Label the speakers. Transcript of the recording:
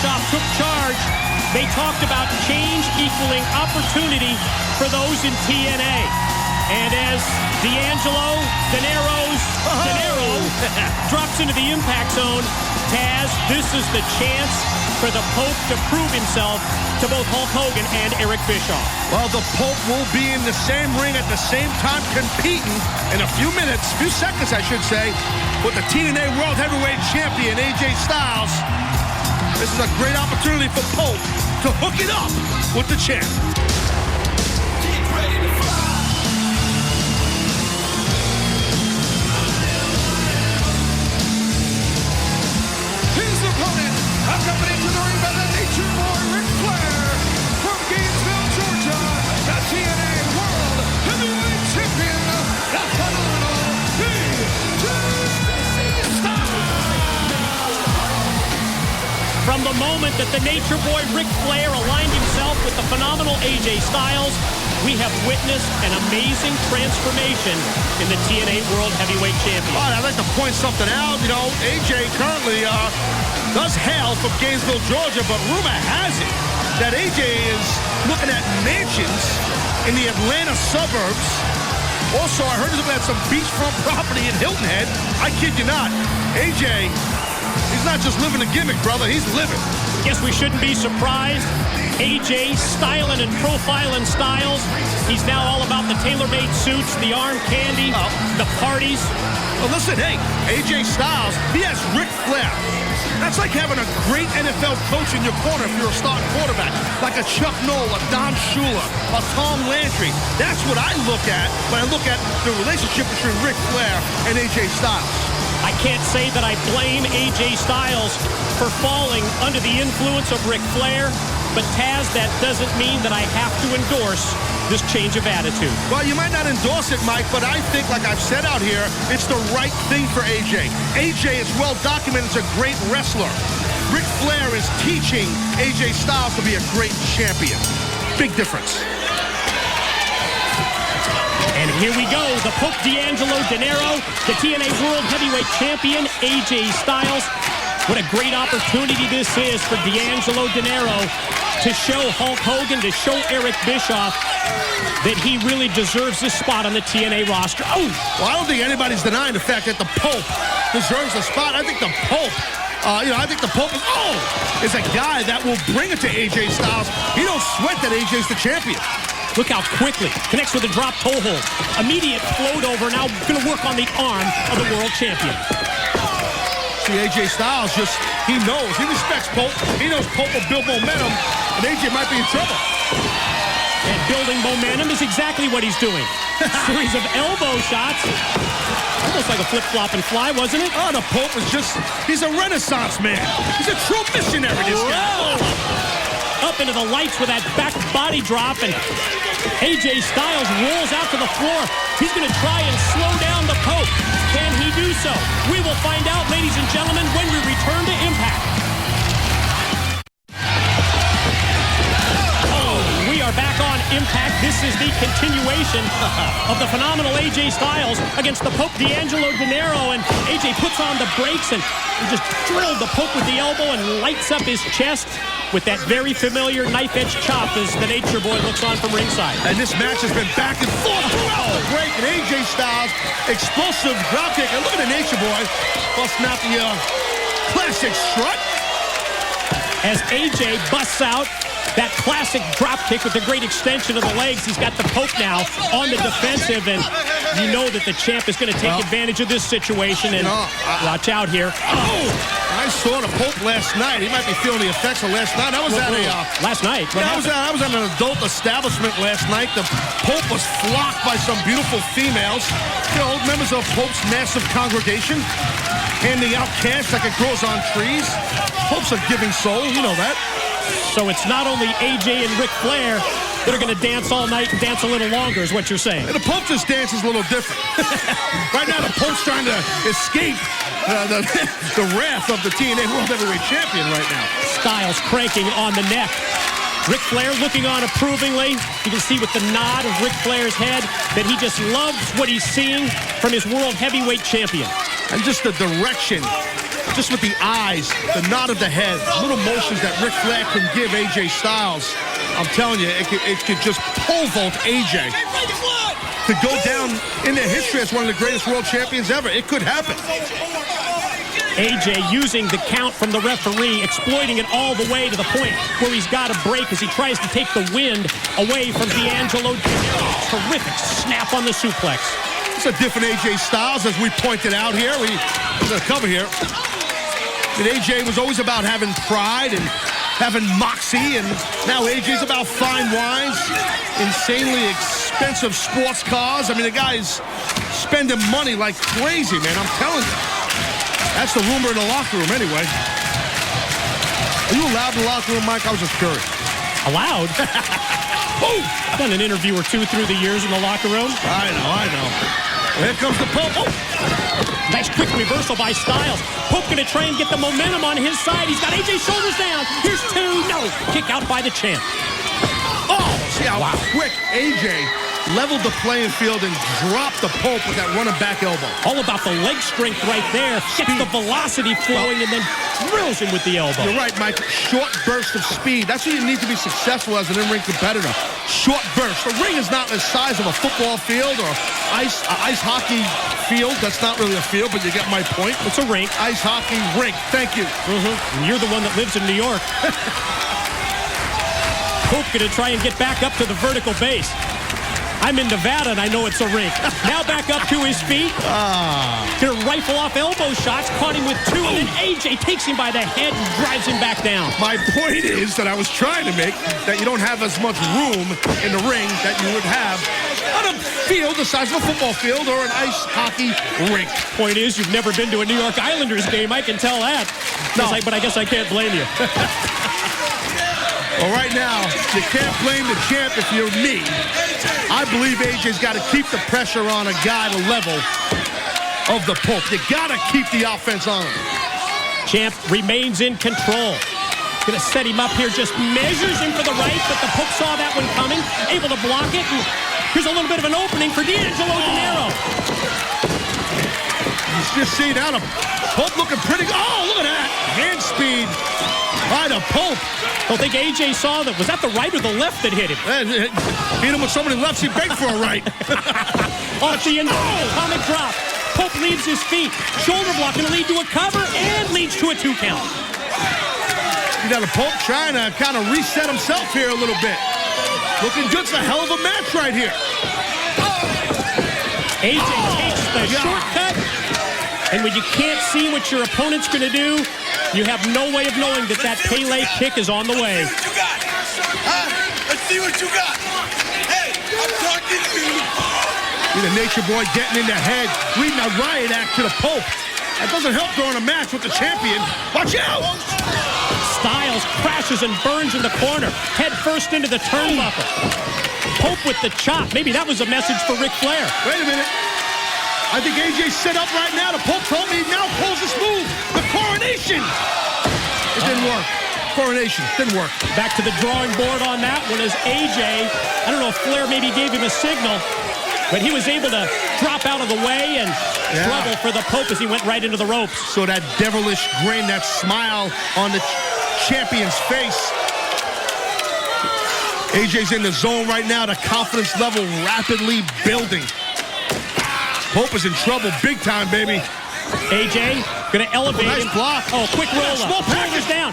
Speaker 1: Bischoff took charge, they talked about change equaling opportunity for those in TNA. And as D'Angelo Dinero drops into the impact zone, Taz, this is the chance for the Pope to prove himself to both Hulk Hogan and Eric Bischoff.
Speaker 2: Well, the Pope will be in the same ring at the same time competing in a few seconds, I should say, with the TNA World Heavyweight Champion, AJ Styles. This is a great opportunity for Pope to hook it up with the champ.
Speaker 3: Accompanied to the ring by the Nature Boy, Ric Flair, from Gainesville, Georgia, the TNA World Heavyweight Champion, the phenomenal AJ Styles.
Speaker 1: From the moment that the Nature Boy, Ric Flair, aligned himself with the phenomenal AJ Styles, we have witnessed an amazing transformation in the TNA World Heavyweight Champion.
Speaker 2: All right, I'd like to point something out. You know, AJ currently does hail from Gainesville, Georgia, but rumor has it that AJ is looking at mansions in the Atlanta suburbs. Also, I heard he's looking at some beachfront property in Hilton Head. I kid you not. AJ, he's not just living a gimmick, brother. He's living.
Speaker 1: Guess we shouldn't be surprised. AJ styling and profiling Styles. He's now all about the tailor-made suits, the arm candy, the parties.
Speaker 2: Well, listen, hey, AJ Styles, he has Ric Flair. That's like having a great NFL coach in your corner if you're a starting quarterback, like a Chuck Noll, a Don Shula, a Tom Landry. That's what I look at when I look at the relationship between Ric Flair and AJ Styles.
Speaker 1: I can't say that I blame AJ Styles for falling under the influence of Ric Flair, but Taz, that doesn't mean that I have to endorse this change of attitude.
Speaker 2: Well, you might not endorse it, Mike, but I think, like I've said out here, it's the right thing for AJ. AJ is well documented as a great wrestler. Ric Flair is teaching AJ Styles to be a great champion. Big difference.
Speaker 1: And here we go, the Pope D'Angelo Dinero, the TNA World Heavyweight Champion, AJ Styles. What a great opportunity this is for D'Angelo Dinero to show Hulk Hogan, to show Eric Bischoff that he really deserves this spot on the TNA roster. Oh!
Speaker 2: Well, I don't think anybody's denying the fact that the Pope deserves a spot. I think the Pope, I think the Pope is a guy that will bring it to AJ Styles. He don't sweat that AJ's the champion.
Speaker 1: Look how quickly connects with a drop toe hold. Immediate float over, now going to work on the arm of the world champion.
Speaker 2: See, AJ Styles he knows, he respects Pope. He knows Pope will build momentum, and AJ might be in trouble.
Speaker 1: And building momentum is exactly what he's doing. Series of elbow shots. Almost like a flip-flop and fly, wasn't it?
Speaker 2: Oh, the Pope is he's a renaissance man. He's a true missionary, this guy.
Speaker 1: Up into the lights with that back body drop, and AJ Styles rolls out to the floor. He's going to try and slow down the Pope. Can he do so? We will find out, ladies and gentlemen, when we return to Impact. We are back on Impact. This is the continuation of the phenomenal AJ Styles against the Pope D'Angelo Dinero, and AJ puts on the brakes and just drilled the Pope with the elbow and lights up his chest with that very familiar knife-edge chop as the Nature Boy looks on from ringside.
Speaker 2: And this match has been back and forth throughout the break, and AJ Styles, explosive dropkick. And look at the Nature Boy busting out the classic strut.
Speaker 1: As AJ busts out that classic drop kick with the great extension of the legs. He's got the Pope now on the defensive, and you know that the champ is going to take advantage of this situation, and watch out here.
Speaker 2: Oh! I saw the Pope last night. He might be feeling the effects of last night. I was at
Speaker 1: last night?
Speaker 2: I was at an adult establishment last night. The Pope was flocked by some beautiful females, members of Pope's massive congregation, handing out cash like it grows on trees. Pope's a giving soul, you know that.
Speaker 1: So it's not only AJ and Ric Flair that are going to dance all night and dance a little longer, is what you're saying.
Speaker 2: And the Pope just dances a little different. Right now, the Pope's trying to escape the wrath of the TNA World Heavyweight Champion right now.
Speaker 1: Styles cranking on the neck. Ric Flair looking on approvingly. You can see with the nod of Ric Flair's head that he just loves what he's seeing from his World Heavyweight Champion.
Speaker 2: And just the direction just with the eyes, the nod of the head, little motions that Ric Flair can give AJ Styles, I'm telling you, it could just pole vault AJ to go down in their history as one of the greatest world champions ever. It could happen.
Speaker 1: AJ using the count from the referee, exploiting it all the way to the point where he's got a break as he tries to take the wind away from D'Angelo. Terrific snap on the suplex.
Speaker 2: It's a different AJ Styles, as we pointed out here. We're going to cover here. And AJ was always about having pride and having moxie, and now AJ's about fine wines, insanely expensive sports cars. I mean, the guy's spending money like crazy, man. I'm telling you. That's the rumor in the locker room, anyway. Are you allowed in the locker room, Mike? I was just curious.
Speaker 1: Allowed? Oh! Done an interview or two through the years in the locker room.
Speaker 2: I know. Here comes the Pope. Oh!
Speaker 1: Nice quick reversal by Styles. Pope going to try and get the momentum on his side. He's got AJ's shoulders down. Here's two. No. Kick out by the champ.
Speaker 2: Oh! See how quick AJ leveled the playing field and dropped the Pope with that running back elbow.
Speaker 1: All about the leg strength right there. Gets the velocity flowing and then drills him with the elbow.
Speaker 2: You're right, Mike. Short burst of speed. That's what you need to be successful as an in-ring competitor. Short burst. The ring is not the size of a football field or ice hockey field. That's not really a field, but you get my point.
Speaker 1: It's a rink.
Speaker 2: Ice hockey rink. Thank you.
Speaker 1: And you're the one that lives in New York. Pope going to try and get back up to the vertical base. I'm in Nevada, and I know it's a rink. Now back up to his feet. Gonna rifle off elbow shots. Caught him with two, and then AJ takes him by the head and drives him back down.
Speaker 2: My point is that I was trying to make that you don't have as much room in the ring that you would have on a field the size of a football field or an ice hockey rink.
Speaker 1: Point is, you've never been to a New York Islanders game. I can tell that.
Speaker 2: No.
Speaker 1: But I guess I can't blame you.
Speaker 2: Well, right now, you can't blame the champ if you're me. I believe AJ's got to keep the pressure on a guy the level of the Pope. You got to keep the offense on him.
Speaker 1: Champ remains in control. Gonna set him up here, just measures him for the right, but the Pope saw that one coming, able to block it, and here's a little bit of an opening for D'Angelo Dinero.
Speaker 2: You just see now the Pope looking pretty good. Oh, look at that. Hand speed by the Pope.
Speaker 1: Don't think AJ saw that. Was that the right or the left that hit him?
Speaker 2: Hit him with somebody left. He begged for a right.
Speaker 1: Off the end. Atomic drop. Pope leaves his feet. Shoulder block going to lead to a cover and leads to a 2 count.
Speaker 2: You got a Pope trying to kind of reset himself here a little bit. Looking good. It's a hell of a match right here.
Speaker 1: AJ takes the shortcut. And when you can't see what your opponent's going to do, you have no way of knowing that Pele kick is on the way.
Speaker 3: Let's see what you got. Huh? Let's see what you got. Hey, I'm talking to you.
Speaker 2: See the Nature Boy getting in the head, leading a riot act to the Pope. That doesn't help during a match with the champion. Watch out!
Speaker 1: Styles crashes and burns in the corner, head first into the turnbuckle. Pope with the chop. Maybe that was a message for Ric Flair.
Speaker 2: Wait a minute. I think AJ's set up right now. The Pope told me he now pulls this move. The coronation. It didn't work. Coronation didn't work.
Speaker 1: Back to the drawing board on that one as AJ, I don't know if Flair maybe gave him a signal, but he was able to drop out of the way and struggle for the Pope as he went right into the ropes.
Speaker 2: So that devilish grin, that smile on the champion's face. AJ's in the zone right now. The confidence level rapidly building. Pope is in trouble big time, baby.
Speaker 1: AJ gonna elevate him.
Speaker 2: Nice block.
Speaker 1: Oh, quick roll up.
Speaker 2: Small package
Speaker 1: Shoulders down.